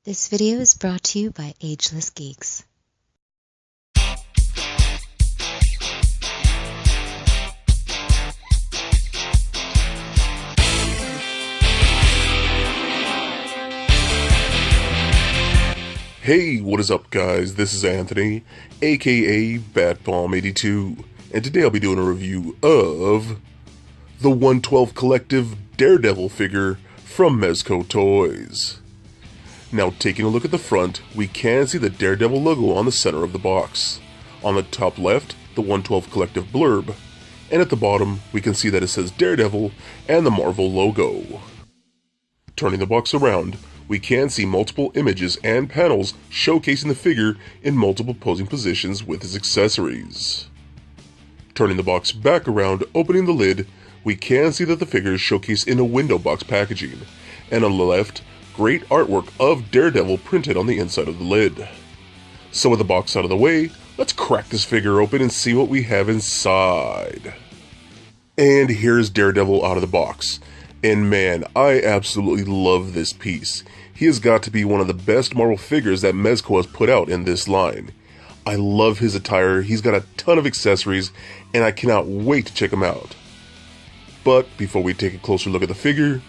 This video is brought to you by Ageless Geeks. Hey, what is up guys? This is Anthony, aka BatBomb82, and today I'll be doing a review of the 112 Collective Daredevil figure from Mezco Toyz. Now taking a look at the front, we can see the Daredevil logo on the center of the box. On the top left, the 112 Collective blurb, and at the bottom we can see that it says Daredevil and the Marvel logo. Turning the box around, we can see multiple images and panels showcasing the figure in multiple posing positions with his accessories. Turning the box back around, opening the lid, we can see that the figure is showcased in a window box packaging, and on the left, great artwork of Daredevil printed on the inside of the lid. So with the box out of the way, let's crack this figure open and see what we have inside. And here's Daredevil out of the box. And man, I absolutely love this piece. He has got to be one of the best Marvel figures that Mezco has put out in this line. I love his attire, he's got a ton of accessories, and I cannot wait to check him out. But before we take a closer look at the figure,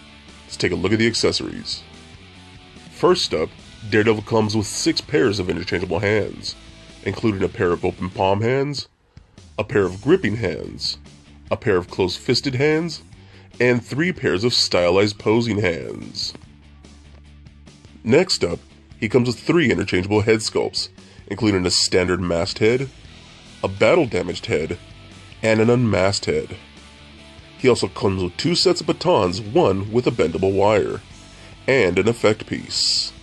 let's take a look at the accessories. First up, Daredevil comes with 6 pairs of interchangeable hands, including a pair of open palm hands, a pair of gripping hands, a pair of close-fisted hands, and 3 pairs of stylized posing hands. Next up, he comes with 3 interchangeable head sculpts, including a standard masked head, a battle-damaged head, and an unmasked head. He also comes with 2 sets of batons, one with a bendable wire, and an effect piece.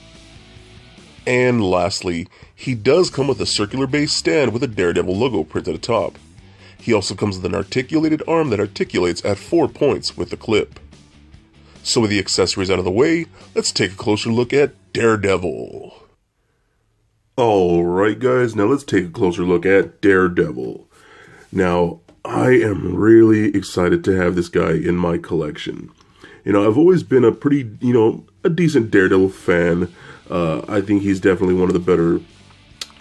And lastly, he does come with a circular base stand with a Daredevil logo printed atop. He also comes with an articulated arm that articulates at 4 points with a clip. So with the accessories out of the way, let's take a closer look at Daredevil. Alright guys, now let's take a closer look at Daredevil. Now, I am really excited to have this guy in my collection. You know, I've always been a pretty, a decent Daredevil fan. I think he's definitely one of the better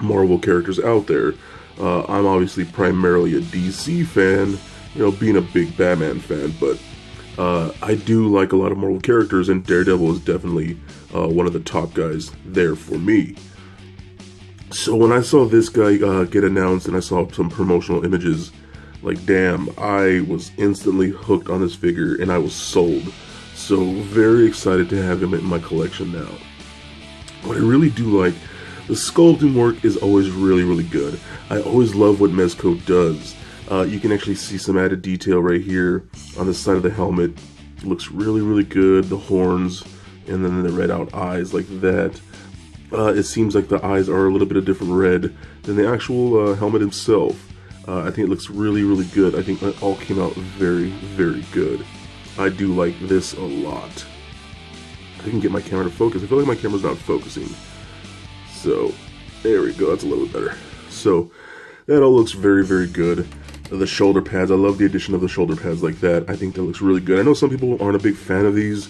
Marvel characters out there. I'm obviously primarily a DC fan, being a big Batman fan, but I do like a lot of Marvel characters, and Daredevil is definitely one of the top guys there for me. So when I saw this guy get announced and I saw some promotional images, like damn, I was instantly hooked on this figure and I was sold. So very excited to have him in my collection now. What I really do like, the sculpting work is always really good. I always love what Mezco does. You can actually see some added detail right here on the side of the helmet. It looks really good. The horns and then the red out eyes like that. It seems like the eyes are a little bit of different red than the actual helmet himself. I think it looks really good. I think that all came out very good. I do like this a lot. I can get my camera to focus. I feel like my camera's not focusing. So, there we go, that's a little bit better. So, that all looks very good. The shoulder pads, I love the addition of the shoulder pads like that. I think that looks really good. I know some people aren't a big fan of these.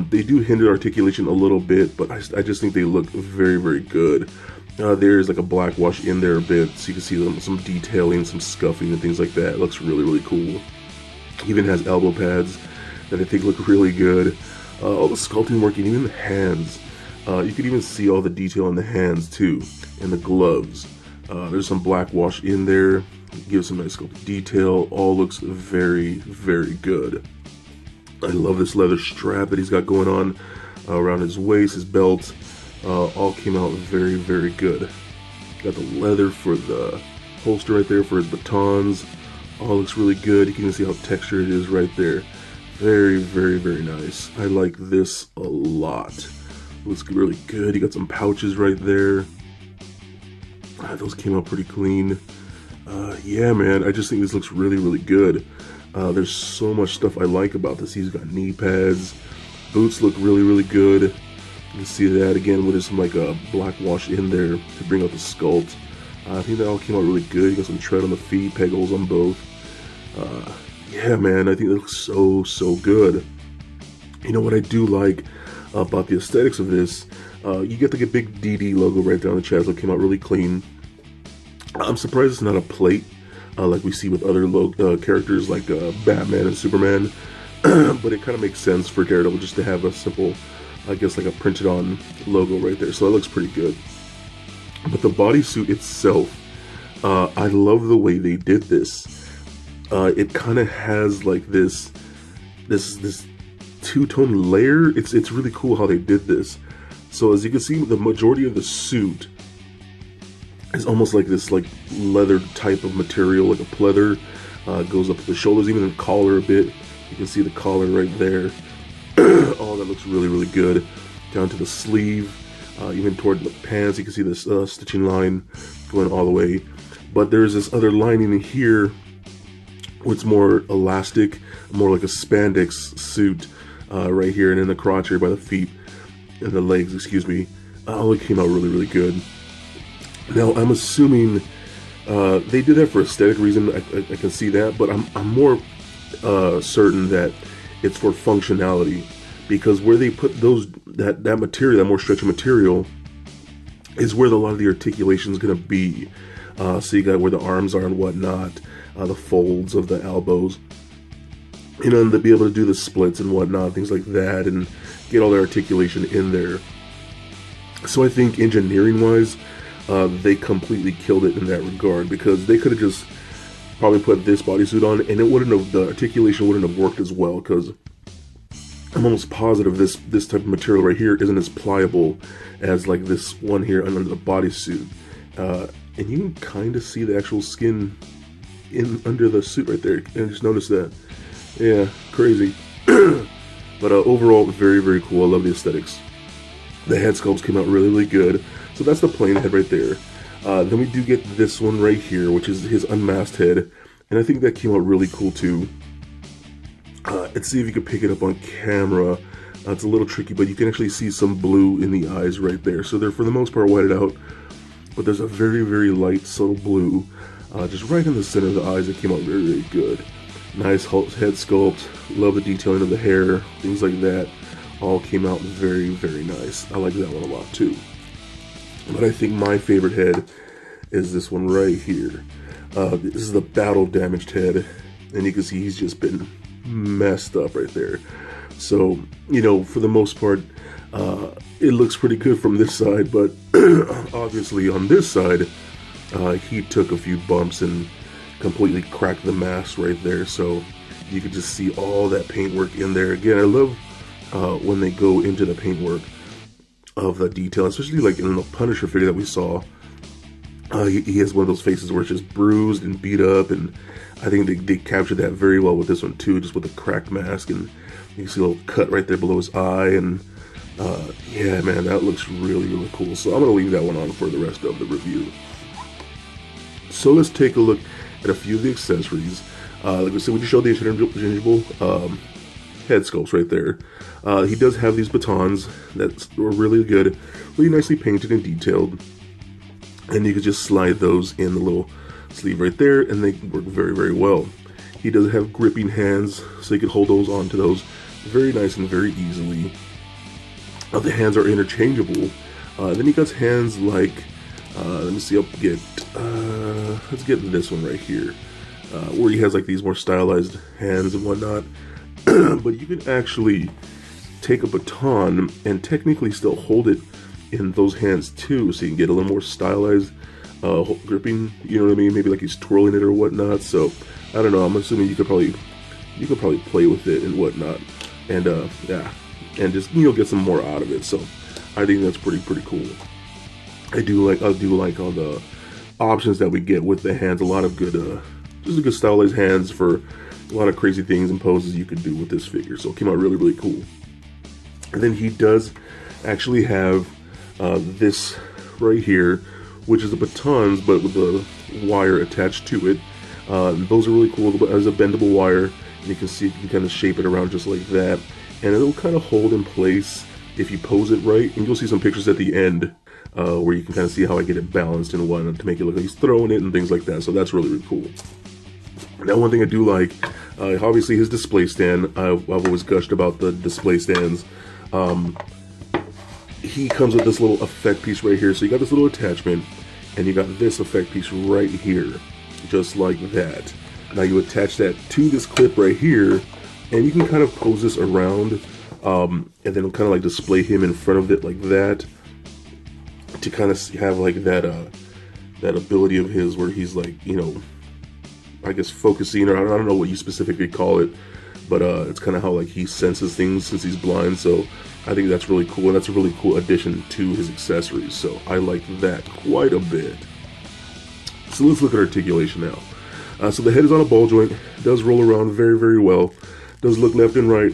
They do hinder articulation a little bit, but I just think they look very good. There's like a black wash in there a bit, so you can see some detailing, some scuffing and things like that. It looks really cool. Even has elbow pads that I think look really good. All the sculpting work, and even the hands. You can even see all the detail in the hands too, and the gloves. There's some black wash in there, gives some nice sculpted detail. All looks very good. I love this leather strap that he's got going on around his waist, his belt. All came out very good. Got the leather for the holster right there for his batons. All looks really good. You can even see how textured it is right there. Very nice. I like this a lot. Looks really good. You got some pouches right there. Those came out pretty clean. Yeah, man, I just think this looks really good. There's so much stuff I like about this. He's got knee pads. Boots look really good. You can see that again with some like a black wash in there to bring out the sculpt. I think that all came out really good. You got some tread on the feet, peg holes on both. Yeah, man, I think it looks so good. You know what I do like? about the aesthetics of this. You get like a big DD logo right there on the chest. It came out really clean. I'm surprised it's not a plate like we see with other characters like Batman and Superman. But it kind of makes sense for Daredevil just to have a simple, I guess, like a printed on logo right there. So that looks pretty good. But the bodysuit itself, I love the way they did this. It kind of has like this two-tone layer. It's really cool how they did this. So as you can see, the majority of the suit is almost like this like leather type of material, like a pleather. Goes up to the shoulders, even the collar a bit. You can see the collar right there. Oh, that looks really, really good. Down to the sleeve, even toward the pants, you can see this stitching line going all the way. But there's this other lining in here, which is more elastic, more like a spandex suit right here, and in the crotch here by the feet and the legs, excuse me. Oh, it came out really, really good. Now, I'm assuming they did that for aesthetic reason. I can see that, but I'm more certain that it's for functionality, because where they put that material, that more stretchy material, is where a lot of the articulation is going to be. So you got where the arms are and whatnot, the folds of the elbows, you know, and to be able to do the splits and whatnot, things like that, and get all the articulation in there. So I think engineering-wise, they completely killed it in that regard, because they could have just probably put this bodysuit on and it wouldn't have, the articulation wouldn't have worked as well, because I'm almost positive this type of material right here isn't as pliable as like this one here under the bodysuit. And you can kind of see the actual skin under the suit right there. And just notice that. Yeah, crazy. But overall, very, very cool. I love the aesthetics. The head sculpts came out really, really good. So that's the plain head right there. Then we do get this one right here, which is his unmasked head. And I think that came out really cool too. Let's see if you can pick it up on camera. It's a little tricky, but you can actually see some blue in the eyes right there. So they're for the most part whited out. But there's a very, very light, subtle blue just right in the center of the eyes. That came out very, very good. Nice head sculpt. Love the detailing of the hair. Things like that. All came out very, very nice. I like that one a lot too. But I think my favorite head is this one right here. This is the battle damaged head. And you can see he's just been messed up right there. So, you know, for the most part, it looks pretty good from this side, but obviously on this side, he took a few bumps and completely cracked the mask right there. So you could just see all that paintwork in there. Again, I love when they go into the paintwork of the detail, especially like in the Punisher figure that we saw. He has one of those faces where it's just bruised and beat up, and I think they captured that very well with this one too, just with the cracked mask, and you can see a little cut right there below his eye, and yeah, man, that looks really, really cool. So I'm going to leave that one on for the rest of the review. So let's take a look at a few of the accessories. Like I said, we just showed the interchangeable head sculpts right there. He does have these batons that were really good, really nicely painted and detailed. And you could just slide those in the little sleeve right there, and they work very, very well. He does have gripping hands, so you could hold those onto those very nice and very easily. The hands are interchangeable. Then he got hands like, let me see, let's get this one right here, where he has like these more stylized hands and whatnot. But you can actually take a baton and technically still hold it in those hands too, so you can get a little more stylized gripping, you know what I mean? Maybe like he's twirling it or whatnot. So I don't know, I'm assuming you could probably play with it and whatnot, and yeah, and just, you know, get some more out of it. So I think that's pretty cool. I do like all the options that we get with the hands. A lot of good just a good stylized hands for a lot of crazy things and poses you could do with this figure. So it came out really, really cool. And then he does actually have this right here, which is the batons, but with the wire attached to it. Those are really cool. As a bendable wire, and you can see you can kind of shape it around just like that, and it'll kind of hold in place if you pose it right. And you'll see some pictures at the end where you can kind of see how I get it balanced and whatnot to make it look like he's throwing it and things like that. So that's really, really cool. Now, one thing I do like, obviously his display stand. I've always gushed about the display stands. he comes with this little effect piece right here. So you got this little attachment, and you got this effect piece right here, just like that. Now you attach that to this clip right here, and you can kind of pose this around, and then kind of like display him in front of it like that, to kind of have like that that ability of his where he's like, you know, I guess focusing, or I don't know what you specifically call it, but it's kind of how like he senses things since he's blind. So I think that's really cool, and that's a really cool addition to his accessories. So I like that quite a bit. So let's look at articulation now. So the head is on a ball joint, does roll around very, very well, does look left and right,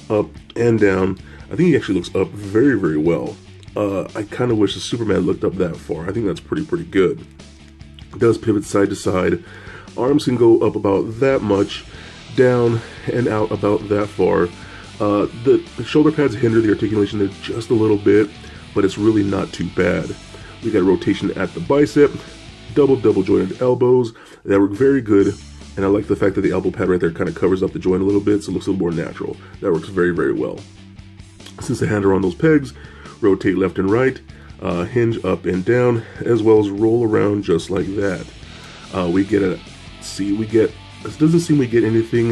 up and down. I think he actually looks up very, very well. I kind of wish the Superman looked up that far. I think that's pretty good. It does pivot side to side. Arms can go up about that much, down and out about that far. The shoulder pads hinder the articulation there just a little bit, but it's really not too bad. We got rotation at the bicep, double jointed elbows that work very good, and I like the fact that the elbow pad right there kind of covers up the joint a little bit, so it looks a little more natural. That works very, very well. Since the hands are on those pegs, rotate left and right, hinge up and down, as well as roll around just like that. We get a, it doesn't seem we get anything.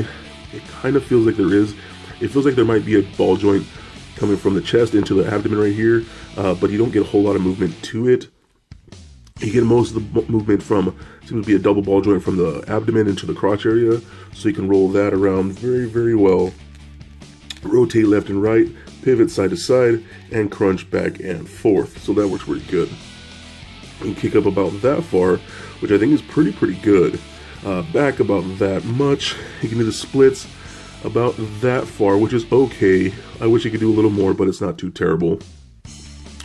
It kind of feels like there is. It feels like there might be a ball joint coming from the chest into the abdomen right here, but you don't get a whole lot of movement to it. You get most of the movement from, seems to be a double ball joint from the abdomen into the crotch area, so you can roll that around very, very well. Rotate left and right, pivot side to side, and crunch back and forth. So that works pretty good. You can kick up about that far, which I think is pretty good. Back about that much. You can do the splits about that far, which is okay. I wish you could do a little more, but it's not too terrible.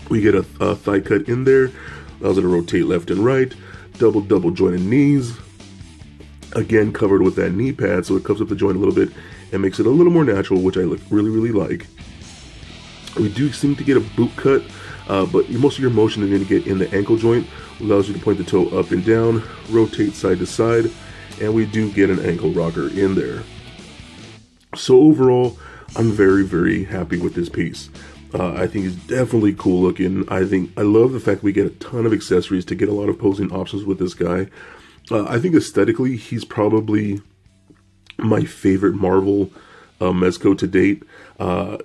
We get a thigh cut in there. Allows it to rotate left and right. Double jointed knees. Again, covered with that knee pad, so it covers up the joint a little bit and makes it a little more natural, which I really like. We do seem to get a boot cut, but most of your motion is going to get in the ankle joint. Allows you to point the toe up and down, rotate side to side, and we do get an ankle rocker in there. So overall, I'm very happy with this piece. I think it's definitely cool looking. I love the fact we get a ton of accessories to get a lot of posing options with this guy. I think aesthetically, he's probably my favorite Marvel Mezco to date.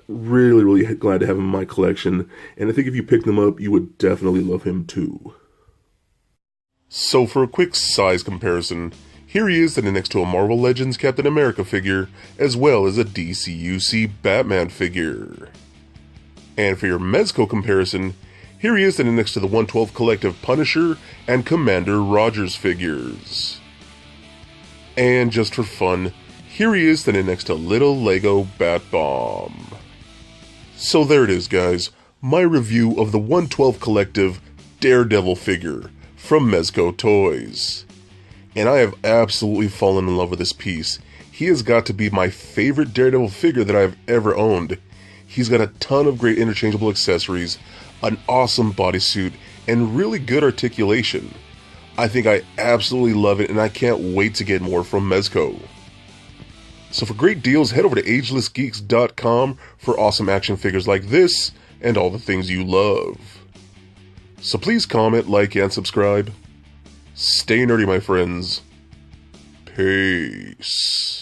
Really glad to have him in my collection, and I think if you picked him up, you would definitely love him too. So for a quick size comparison, here he is standing next to a Marvel Legends Captain America figure, as well as a DCUC Batman figure. And for your Mezco comparison, here he is standing next to the 112 Collective Punisher and Commander Rogers figures. And just for fun, here he is standing next to little Lego Bat Bomb. So there it is, guys, my review of the 112 Collective Daredevil figure from Mezco Toyz. And I have absolutely fallen in love with this piece. He has got to be my favorite Daredevil figure that I've ever owned. He's got a ton of great interchangeable accessories, an awesome bodysuit, and really good articulation. I think I absolutely love it, and I can't wait to get more from Mezco. So for great deals, head over to agelessgeeks.com for awesome action figures like this, and all the things you love. So please comment, like, and subscribe. Stay nerdy, my friends. Peace.